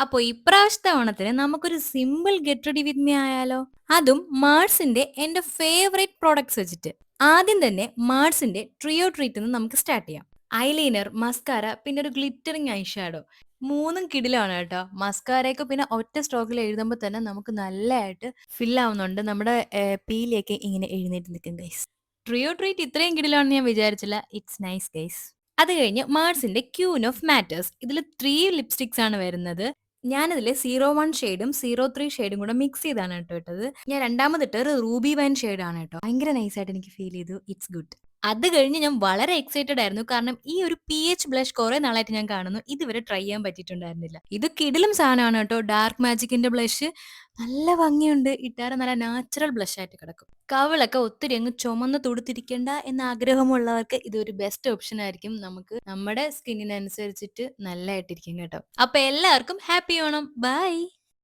അപ്പൊ ഇപ്രാവശ്യത്തെ ഓണത്തിന് നമുക്കൊരു simple get ready with me ആയാലോ? അതും മാർസിന്റെ എന്റെ ഫേവറേറ്റ് പ്രോഡക്ട്സ് വെച്ചിട്ട്. ആദ്യം തന്നെ മാർസിന്റെ ട്രിയോ ട്രീറ്റ് നമുക്ക് സ്റ്റാർട്ട് ചെയ്യാം. ഐലൈനർ, മസ്കാര, പിന്നെ ഒരു ഗ്ലിറ്ററിങ് ഐ ഷാഡോ. മൂന്നും കിടിലാണ് കേട്ടോ. മസ്കാരയൊക്കെ പിന്നെ ഒറ്റ സ്ട്രോക്കിൽ എഴുതുമ്പോൾ തന്നെ നമുക്ക് നല്ലതായിട്ട് ഫിൽ ആവുന്നുണ്ട്. നമ്മുടെ പീലിയൊക്കെ ഇങ്ങനെ എഴുന്നേറ്റ് നിൽക്കും ഗൈസ്. ട്രിയോ ട്രീറ്റ് ഇത്രയും കിടിലാണെന്ന് ഞാൻ വിചാരിച്ചില്ല. It's nice guys. അത് കഴിഞ്ഞ് മാർസിന്റെ ക്യൂൻ ഓഫ് മാറ്റേഴ്സ്. ഇതിൽ 3 ലിപ്സ്റ്റിക്സ് ആണ് വരുന്നത്. ഞാനിതിൽ 01 ഷെയ്ഡും 03 ഷെയ്ഡും കൂടെ മിക്സ് ചെയ്താണ് കേട്ടോ ഇട്ടത്. ഞാൻ രണ്ടാമതിട്ട് ഒരു റൂബി വൈൻ ഷെയ്ഡാണ് കേട്ടോ. ഭയങ്കര നൈസായിട്ട് എനിക്ക് ഫീൽ ചെയ്തു. It's good. അത് കഴിഞ്ഞ് ഞാൻ വളരെ എക്സൈറ്റഡ് ആയിരുന്നു. കാരണം ഈ ഒരു PH ബ്ലഷ് കുറെ നാളായിട്ട് ഞാൻ കാണുന്നു. ഇതുവരെ ട്രൈ ചെയ്യാൻ പറ്റിയിട്ടുണ്ടായിരുന്നില്ല. ഇത് കിടിലം സാധനമാണ് കേട്ടോ. ഡാർക്ക് മാജിക്കിന്റെ ബ്ലഷ് നല്ല ഭംഗിയുണ്ട്. ഇട്ടാറ് നല്ല നാച്ചുറൽ ബ്ലഷ് ആയിട്ട് കിടക്കും. കവിളൊക്കെ ഒത്തിരി അങ്ങ് ചുമന്ന് തുടുത്തിരിക്കേണ്ട എന്ന ആഗ്രഹമുള്ളവർക്ക് ഇതൊരു ബെസ്റ്റ് ഓപ്ഷൻ ആയിരിക്കും. നമുക്ക് നമ്മുടെ സ്കിന്നിനനുസരിച്ചിട്ട് നല്ലതായിട്ടിരിക്കും കേട്ടോ. അപ്പൊ എല്ലാവർക്കും ഹാപ്പി ഓണം. ബൈ.